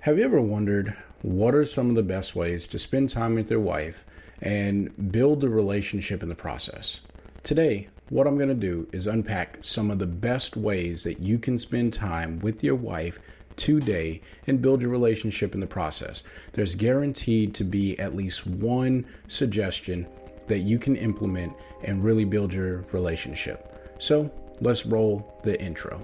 Have you ever wondered what are some of the best ways to spend time with your wife and build a relationship in the process? Today, what I'm going to do is unpack some of the best ways that you can spend time with your wife today and build your relationship in the process. There's guaranteed to be at least one suggestion that you can implement and really build your relationship. So let's roll the intro.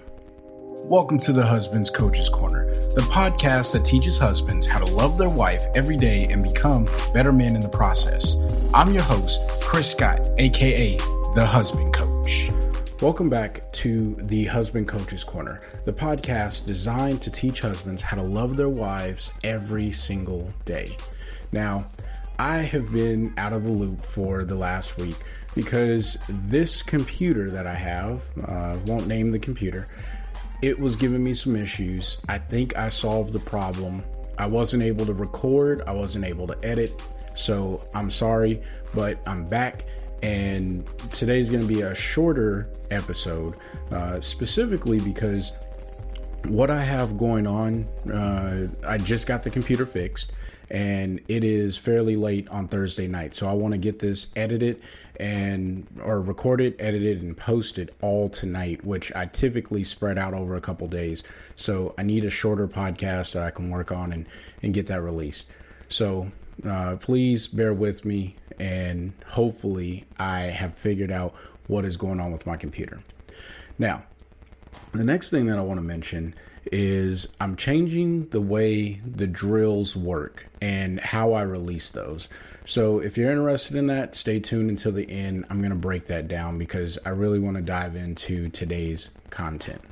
Welcome to the Husband's Coach's Corner, the podcast that teaches husbands how to love their wife every day and become better men in the process. I'm your host, Chris Scott, aka the Husband Coach. Welcome back to the Husband Coach's Corner, the podcast designed to teach husbands how to love their wives every single day. Now, I have been out of the loop for the last week because this computer that I have, won't name the computer, it was giving me some issues. I think I solved the problem. I wasn't able to record. I wasn't able to edit. So I'm sorry, but I'm back. And today's going to be a shorter episode, specifically because what I have going on, I just got the computer fixed and it is fairly late on Thursday night. So I want to get this edited or recorded, edited, and posted all tonight, which I typically spread out over a couple days. So I need a shorter podcast that I can work on and get that released. So please bear with me, and hopefully I have figured out what is going on with my computer. Now, the next thing that I want to mention is I'm changing the way the drills work and how I release those. So if you're interested in that, stay tuned until the end. I'm going to break that down because I really want to dive into today's content.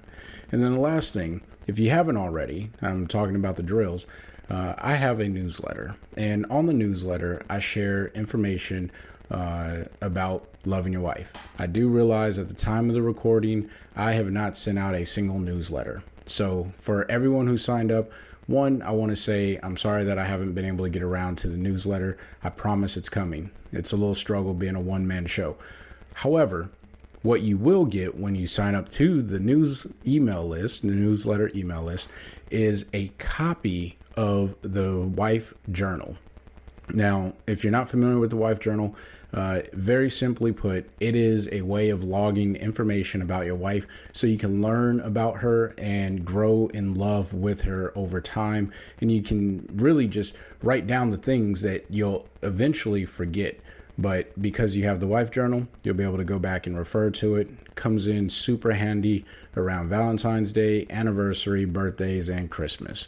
And then the last thing, if you haven't already, I'm talking about the drills. I have a newsletter, and on the newsletter, I share information about loving your wife. I do realize at the time of the recording, I have not sent out a single newsletter. So for everyone who signed up, one, I want to say I'm sorry that I haven't been able to get around to the newsletter. I promise it's coming. It's a little struggle being a one-man show. However, what you will get when you sign up to the newsletter email list, is a copy of the Wife Journal. Now, if you're not familiar with the Wife Journal, very simply put, it is a way of logging information about your wife so you can learn about her and grow in love with her over time. And you can really just write down the things that you'll eventually forget. But because you have the Wife Journal, you'll be able to go back and refer to it. It comes in super handy around Valentine's Day, anniversary, birthdays, and Christmas,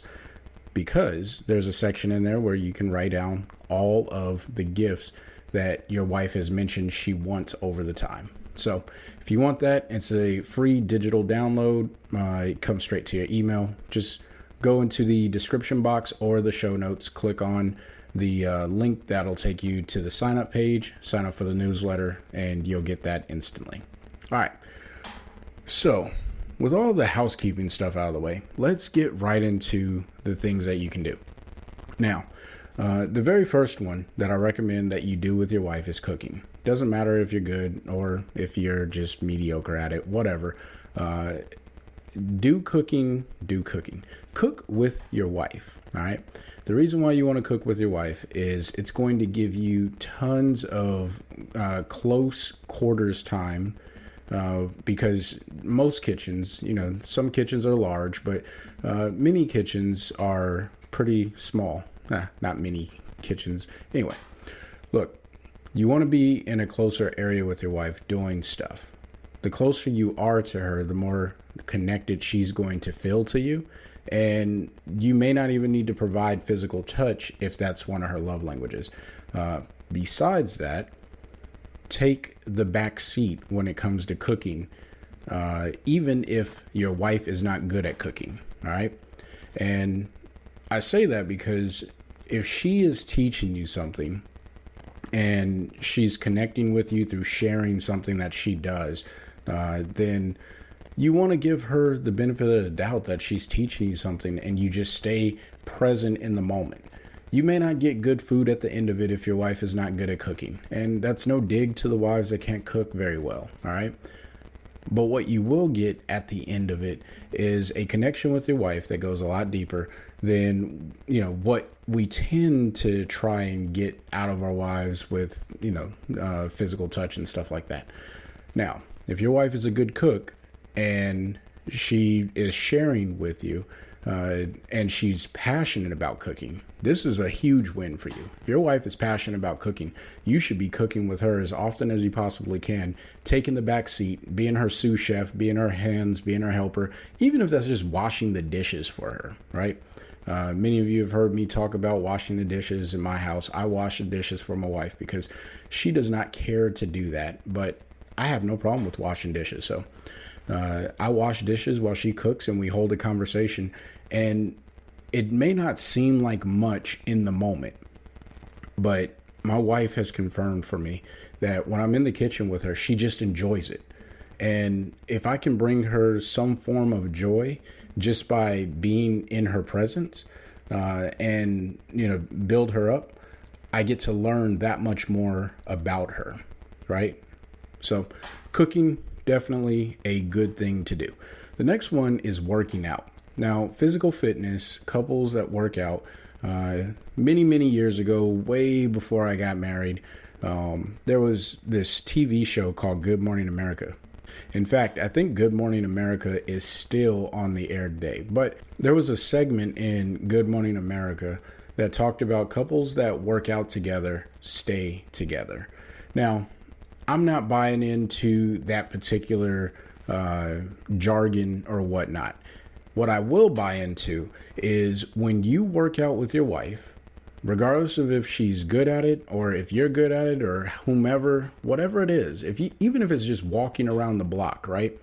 because there's a section in there where you can write down all of the gifts that your wife has mentioned she wants over the time. So if you want that, it's a free digital download. It comes straight to your email. Just go into the description box or the show notes, click on the link that'll take you to the sign up page, sign up for the newsletter, and you'll get that instantly. All right. So with all the housekeeping stuff out of the way, let's get right into the things that you can do. Now, the very first one that I recommend that you do with your wife is cooking. Doesn't matter if you're good or if you're just mediocre at it, whatever. Do cooking. Cook with your wife, all right? The reason why you want to cook with your wife is it's going to give you tons of close quarters time, because most kitchens, some kitchens are large, but many kitchens are pretty small. Not many kitchens. Anyway, look, you want to be in a closer area with your wife doing stuff. The closer you are to her, the more connected she's going to feel to you. And you may not even need to provide physical touch if that's one of her love languages. Besides that, take the back seat when it comes to cooking, even if your wife is not good at cooking. All right. And I say that because if she is teaching you something and she's connecting with you through sharing something that she does, then you want to give her the benefit of the doubt that she's teaching you something, and you just stay present in the moment. You may not get good food at the end of it if your wife is not good at cooking. And that's no dig to the wives that can't cook very well. All right. But what you will get at the end of it is a connection with your wife that goes a lot deeper than, what we tend to try and get out of our wives with, physical touch and stuff like that. Now, if your wife is a good cook and she is sharing with you, and she's passionate about cooking, this is a huge win for you. If your wife is passionate about cooking, you should be cooking with her as often as you possibly can, taking the back seat, being her sous chef, being her hands, being her helper, even if that's just washing the dishes for her, right? Many of you have heard me talk about washing the dishes in my house. I wash the dishes for my wife because she does not care to do that, but I have no problem with washing dishes. So I wash dishes while she cooks and we hold a conversation, and it may not seem like much in the moment, but my wife has confirmed for me that when I'm in the kitchen with her, she just enjoys it. And if I can bring her some form of joy just by being in her presence, and, build her up, I get to learn that much more about her, right? So cooking, definitely a good thing to do. The next one is working out. Now, physical fitness, couples that work out, many, many years ago, way before I got married, there was this TV show called Good Morning America. In fact, I think Good Morning America is still on the air today, but there was a segment in Good Morning America that talked about couples that work out together stay together. Now, I'm not buying into that particular jargon or whatnot. What I will buy into is when you work out with your wife, regardless of if she's good at it or if you're good at it or whomever, whatever it is, even if it's just walking around the block, right?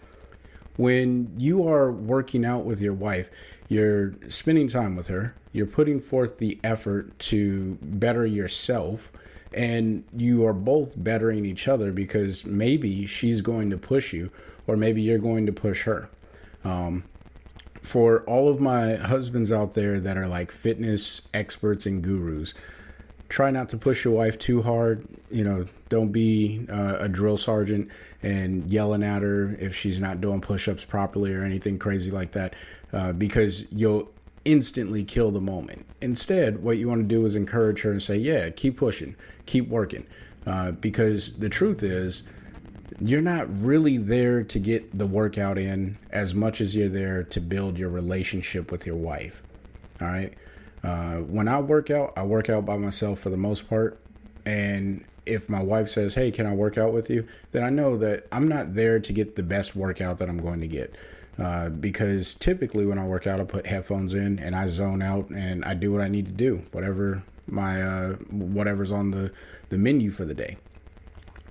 When you are working out with your wife, you're spending time with her, you're putting forth the effort to better yourself, and you are both bettering each other because maybe she's going to push you or maybe you're going to push her. For all of my husbands out there that are like fitness experts and gurus, try not to push your wife too hard. Don't be a drill sergeant and yelling at her if she's not doing push-ups properly or anything crazy like that, because you'll instantly kill the moment. Instead, what you want to do is encourage her and say, yeah, keep pushing, keep working. Because the truth is, you're not really there to get the workout in as much as you're there to build your relationship with your wife. All right. When I work out by myself for the most part. And if my wife says, hey, can I work out with you? Then I know that I'm not there to get the best workout that I'm going to get. Because typically when I work out, I put headphones in and I zone out and I do what I need to do, whatever's on the menu for the day.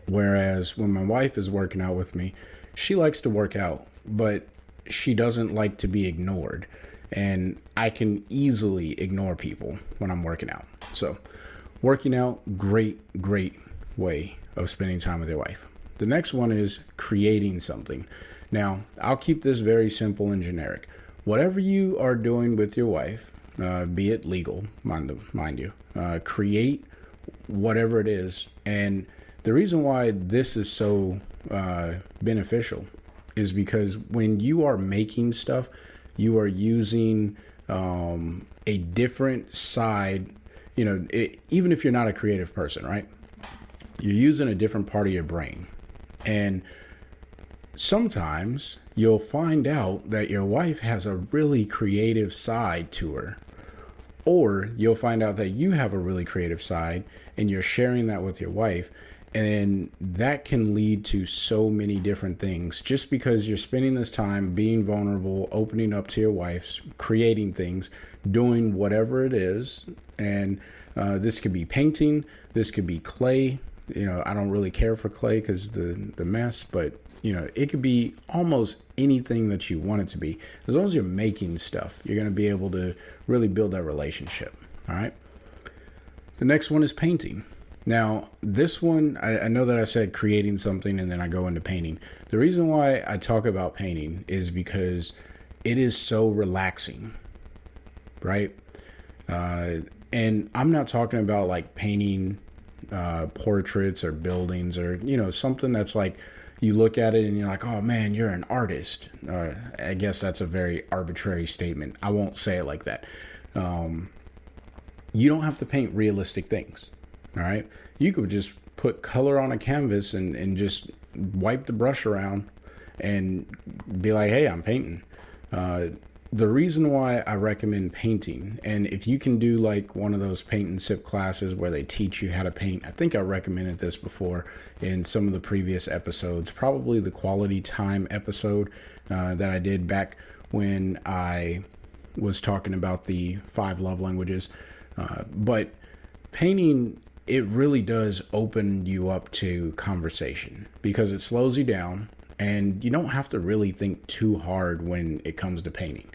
Whereas when my wife is working out with me, she likes to work out, but she doesn't like to be ignored. And I can easily ignore people when I'm working out. So working out, great way of spending time with your wife. The next one is creating something. Now, I'll keep this very simple and generic. Whatever you are doing with your wife, be it legal, mind you, create whatever it is. And the reason why this is so beneficial is because when you are making stuff, you are using a different side, even if you're not a creative person, right? You're using a different part of your brain. And sometimes you'll find out that your wife has a really creative side to her. Or you'll find out that you have a really creative side and you're sharing that with your wife. And that can lead to so many different things just because you're spending this time being vulnerable, opening up to your wife, creating things, doing whatever it is. And this could be painting. This could be clay. I don't really care for clay because the mess, but it could be almost anything that you want it to be. As long as you're making stuff, you're going to be able to really build that relationship. All right. The next one is painting. Now, this one, I know that I said creating something and then I go into painting. The reason why I talk about painting is because it is so relaxing, right? And I'm not talking about like painting portraits or buildings or, something that's like, you look at it and you're like, oh man, you're an artist. I guess that's a very arbitrary statement. I won't say it like that. You don't have to paint realistic things. All right. You could just put color on a canvas and just wipe the brush around and be like, hey, I'm painting. The reason why I recommend painting, and if you can do like one of those paint and sip classes where they teach you how to paint, I think I recommended this before in some of the previous episodes, probably the quality time episode that I did back when I was talking about the 5 love languages. But painting, it really does open you up to conversation because it slows you down and you don't have to really think too hard when it comes to painting.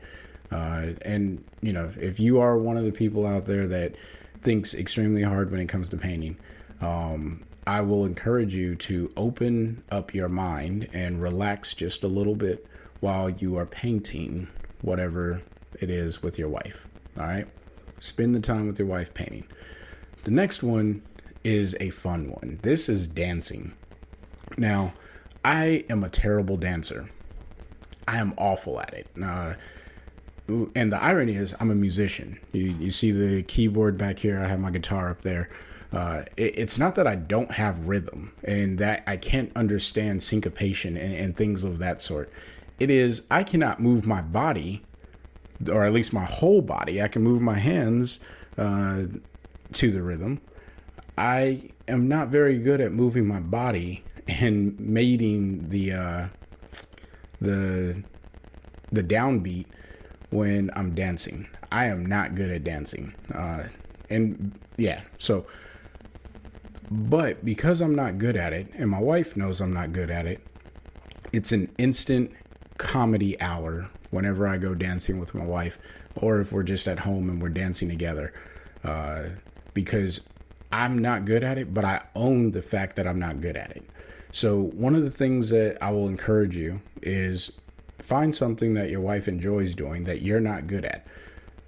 And, you know, if you are one of the people out there that thinks extremely hard when it comes to painting, I will encourage you to open up your mind and relax just a little bit while you are painting whatever it is with your wife. All right. Spend the time with your wife painting. The next one is a fun one. This is dancing. Now, I am a terrible dancer. I am awful at it. And the irony is I'm a musician. You see the keyboard back here. I have my guitar up there. It's not that I don't have rhythm and that I can't understand syncopation and things of that sort. It is I cannot move my body, or at least my whole body. I can move my hands to the rhythm. I am not very good at moving my body and mating the downbeat when I'm dancing. I am not good at dancing. But because I'm not good at it, and my wife knows I'm not good at it, it's an instant comedy hour whenever I go dancing with my wife, or if we're just at home and we're dancing together, because I'm not good at it, but I own the fact that I'm not good at it. So one of the things that I will encourage you is find something that your wife enjoys doing that you're not good at,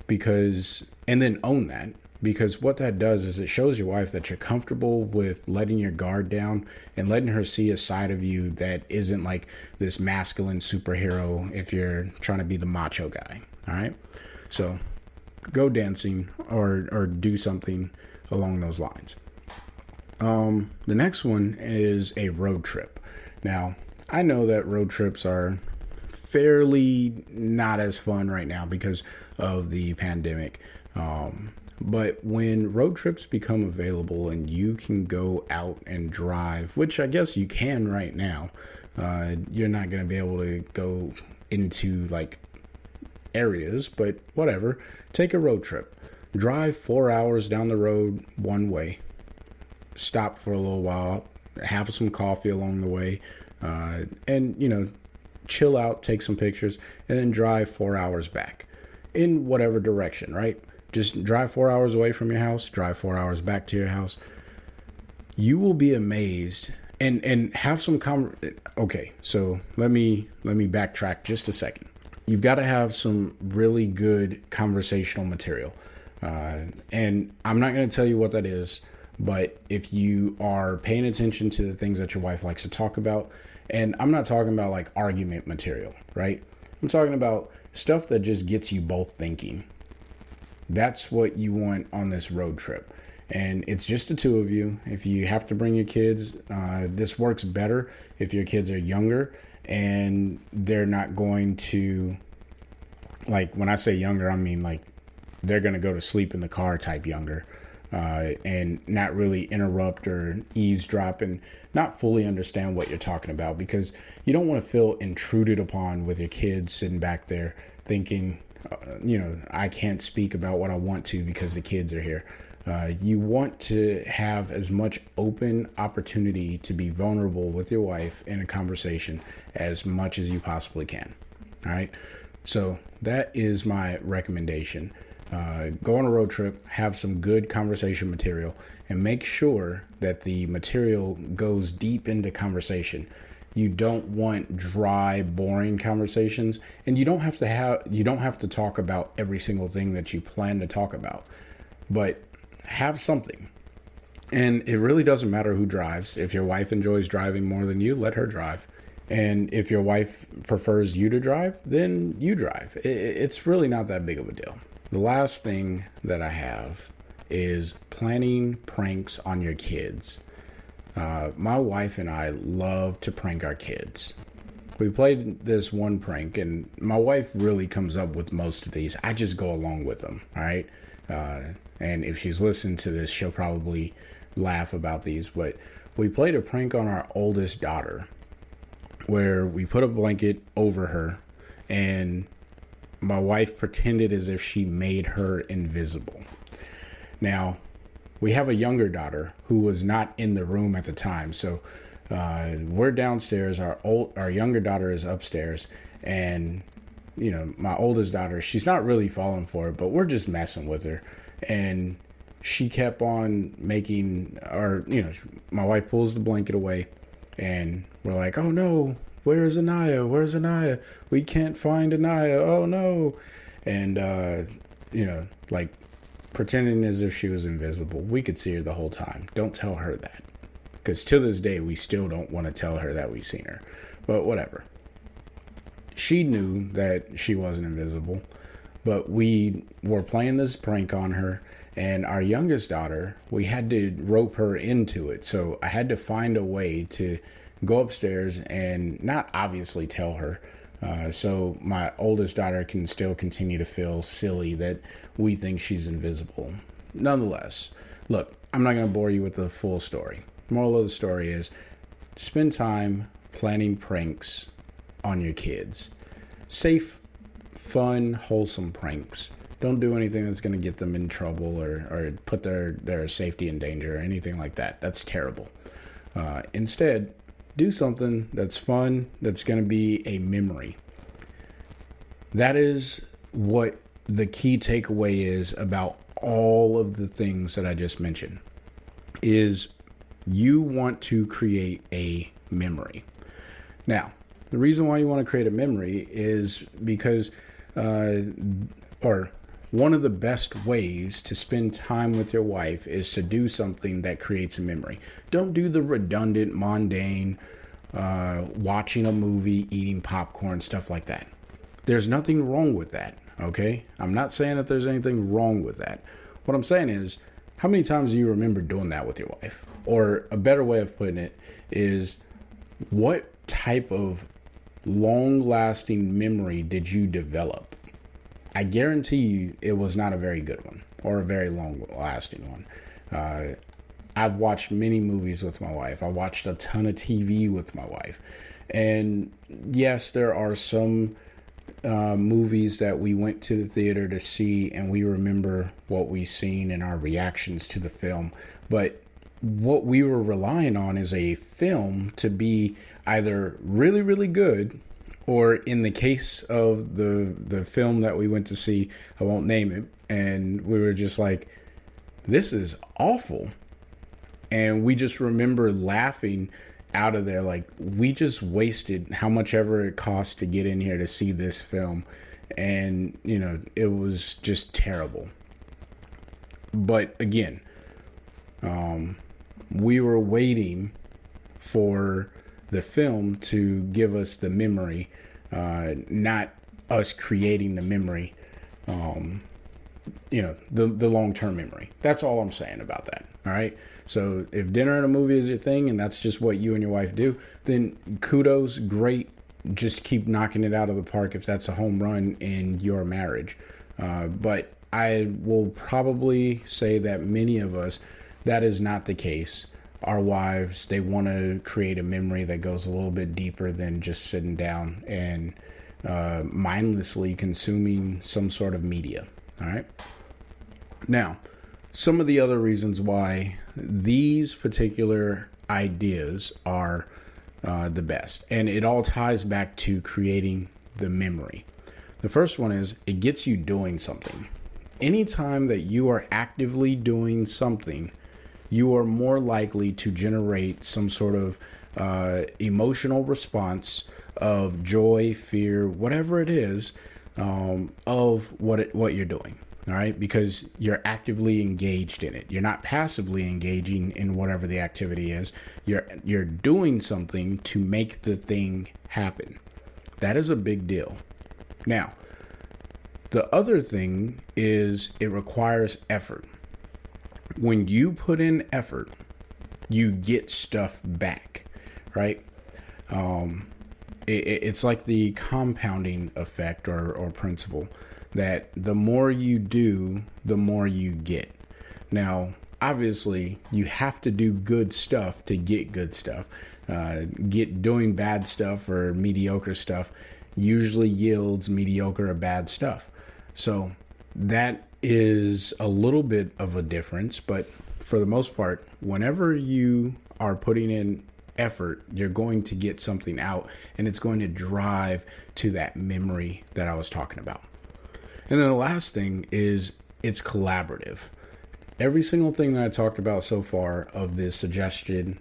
and then own that, because what that does is it shows your wife that you're comfortable with letting your guard down and letting her see a side of you that isn't like this masculine superhero if you're trying to be the macho guy. All right. So go dancing or do something along those lines. The next one is a road trip. Now, I know that road trips are fairly not as fun right now because of the pandemic. But when road trips become available and you can go out and drive, which I guess you can right now, you're not going to be able to go into like areas, but whatever. Take a road trip. Drive 4 hours down the road one way. Stop for a little while. Have some coffee along the way. And, you know, chill out, take some pictures, and then drive 4 hours back in whatever direction, right? Just drive 4 hours away from your house, drive 4 hours back to your house. You will be amazed and have some okay, so let me backtrack just a second. You've got to have some really good conversational material. And I'm not going to tell you what that is, but if you are paying attention to the things that your wife likes to talk about, and I'm not talking about like argument material, right? I'm talking about stuff that just gets you both thinking. That's what you want on this road trip. And it's just the two of you. If you have to bring your kids, this works better if your kids are younger and they're not going to, like, when I say younger, I mean like they're going to go to sleep in the car type younger, and not really interrupt or eavesdrop and not fully understand what you're talking about, because you don't want to feel intruded upon with your kids sitting back there thinking, I can't speak about what I want to because the kids are here. You want to have as much open opportunity to be vulnerable with your wife in a conversation as much as you possibly can. All right. So that is my recommendation. Go on a road trip, have some good conversation material, and make sure that the material goes deep into conversation. You don't want dry, boring conversations, and you don't have to talk about every single thing that you plan to talk about, but have something. And it really doesn't matter who drives. If your wife enjoys driving more than you, let her drive. And if your wife prefers you to drive, then you drive. It's really not that big of a deal. The last thing that I have is planning pranks on your kids. My wife and I love to prank our kids. We played this one prank, and my wife really comes up with most of these. I just go along with them, all right? And if she's listened to this, she'll probably laugh about these. But we played a prank on our oldest daughter where we put a blanket over her, and my wife pretended as if she made her invisible. Now, we have a younger daughter who was not in the room at the time. So we're downstairs. Our younger daughter is upstairs. And, my oldest daughter, she's not really falling for it, but we're just messing with her. And she kept on my wife pulls the blanket away. And we're like, oh no, where's Anaya? Where's Anaya? We can't find Anaya. Oh no. And, like pretending as if she was invisible. We could see her the whole time. Don't tell her that. Because to this day, we still don't want to tell her that we've seen her. But whatever. She knew that she wasn't invisible. But we were playing this prank on her. And our youngest daughter, we had to rope her into it. So I had to find a way to go upstairs and not obviously tell her. So my oldest daughter can still continue to feel silly that we think she's invisible. Nonetheless, look, I'm not going to bore you with the full story. Moral of the story is spend time planning pranks on your kids. Safe, fun, wholesome pranks. Don't do anything that's going to get them in trouble or put their safety in danger or anything like that. That's terrible. Instead, do something that's fun, that's going to be a memory. That is what the key takeaway is about all of the things that I just mentioned, is you want to create a memory. Now, the reason why you want to create a memory is because, one of the best ways to spend time with your wife is to do something that creates a memory. Don't do the redundant, mundane, watching a movie, eating popcorn, stuff like that. There's nothing wrong with that, okay? I'm not saying that there's anything wrong with that. What I'm saying is, how many times do you remember doing that with your wife? Or a better way of putting it is, what type of long-lasting memory did you develop? I guarantee you it was not a very good one or a very long-lasting one. I've watched many movies with my wife. I watched a ton of TV with my wife. And yes, there are some movies that we went to the theater to see and we remember what we've seen and our reactions to the film. But what we were relying on is a film to be either really, really good, or in the case of the film that we went to see, I won't name it, and we were just like, this is awful. And we just remember laughing out of there like we just wasted how much ever it cost to get in here to see this film. And, it was just terrible. But again, we were waiting for the film to give us the memory, not us creating the memory, the long-term memory. That's all I'm saying about that. All right. So if dinner and a movie is your thing and that's just what you and your wife do, then kudos, great. Just keep knocking it out of the park if that's a home run in your marriage. But I will probably say that many of us, that is not the case. Our wives, they want to create a memory that goes a little bit deeper than just sitting down and mindlessly consuming some sort of media. All right. Now, some of the other reasons why these particular ideas are the best, and it all ties back to creating the memory. The first one is it gets you doing something. Anytime that you are actively doing something, you are more likely to generate some sort of emotional response of joy, fear, whatever it is, of what you're doing. All right, because you're actively engaged in it. You're not passively engaging in whatever the activity is. You're doing something to make the thing happen. That is a big deal. Now, the other thing is it requires effort. When you put in effort, you get stuff back, right? It's like the compounding effect or principle, that the more you do, the more you get. Now, obviously, you have to do good stuff to get good stuff. Doing bad stuff or mediocre stuff usually yields mediocre or bad stuff. So that is a little bit of a difference, but for the most part, whenever you are putting in effort, you're going to get something out, and it's going to drive to that memory that I was talking about. And then the last thing is it's collaborative. Every single thing that I talked about so far of this suggestion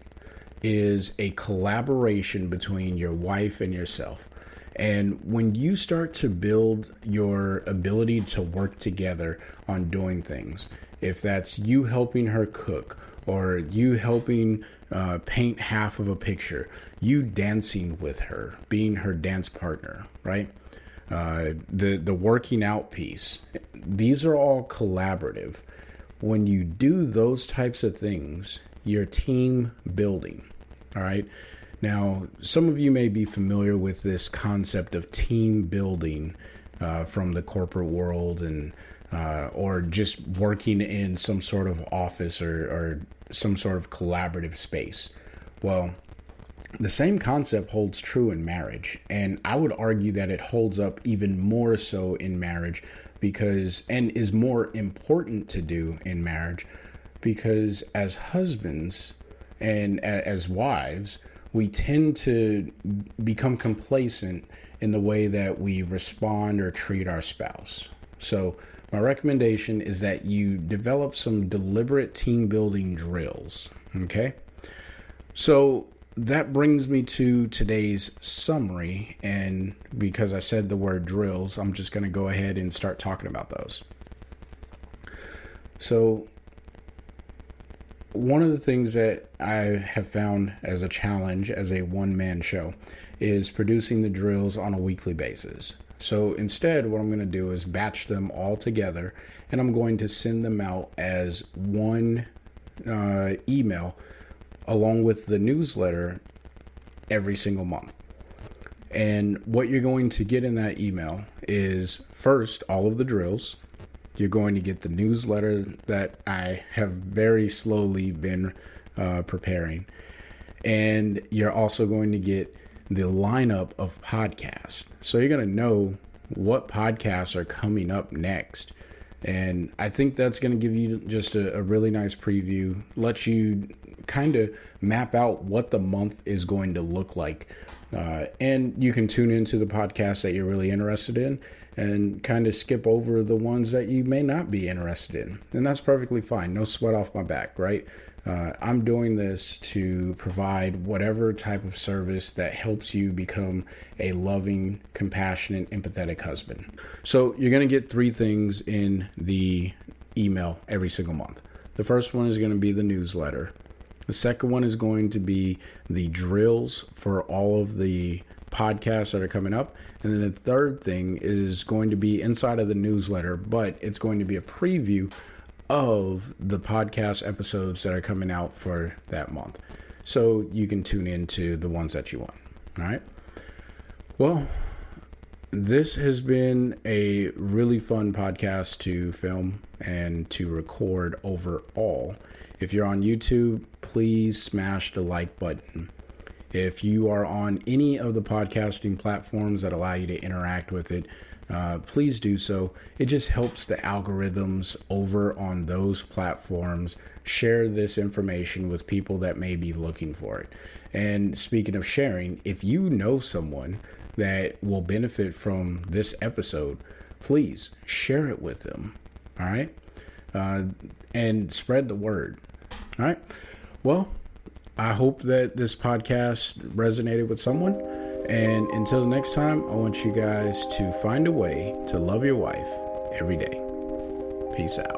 is a collaboration between your wife and yourself. And when you start to build your ability to work together on doing things, if that's you helping her cook, or you helping paint half of a picture, you dancing with her, being her dance partner, right? The working out piece, these are all collaborative. When you do those types of things, you're team building. All right. Now, some of you may be familiar with this concept of team building from the corporate world, and or just working in some sort of office or some sort of collaborative space. Well, the same concept holds true in marriage, and I would argue that it holds up even more so in marriage, and is more important to do in marriage, because as husbands and as wives, we tend to become complacent in the way that we respond or treat our spouse. So my recommendation is that you develop some deliberate team building drills. Okay. So that brings me to today's summary. And because I said the word drills, I'm just going to go ahead and start talking about those. So one of the things that I have found as a challenge as a one-man show is producing the drills on a weekly basis. So instead, what I'm going to do is batch them all together, and I'm going to send them out as one email along with the newsletter every single month. And what you're going to get in that email is, first, all of the drills. You're going to get the newsletter that I have very slowly been preparing. And you're also going to get the lineup of podcasts. So you're going to know what podcasts are coming up next. And I think that's going to give you just a really nice preview, let you kind of map out what the month is going to look like. And you can tune into the podcasts that you're really interested in and kind of skip over the ones that you may not be interested in. And that's perfectly fine. No sweat off my back, right? I'm doing this to provide whatever type of service that helps you become a loving, compassionate, empathetic husband. So you're going to get 3 things in the email every single month. The first one is going to be the newsletter. The second one is going to be the drills for all of the podcasts that are coming up. And then the third thing is going to be inside of the newsletter, but it's going to be a preview of the podcast episodes that are coming out for that month. So you can tune into the ones that you want. All right. Well, this has been a really fun podcast to film and to record overall. If you're on YouTube, please smash the like button. If you are on any of the podcasting platforms that allow you to interact with it, please do so. It just helps the algorithms over on those platforms share this information with people that may be looking for it. And speaking of sharing, if you know someone that will benefit from this episode, please share it with them. All right. And spread the word. All right. Well, I hope that this podcast resonated with someone. And until the next time, I want you guys to find a way to love your wife every day. Peace out.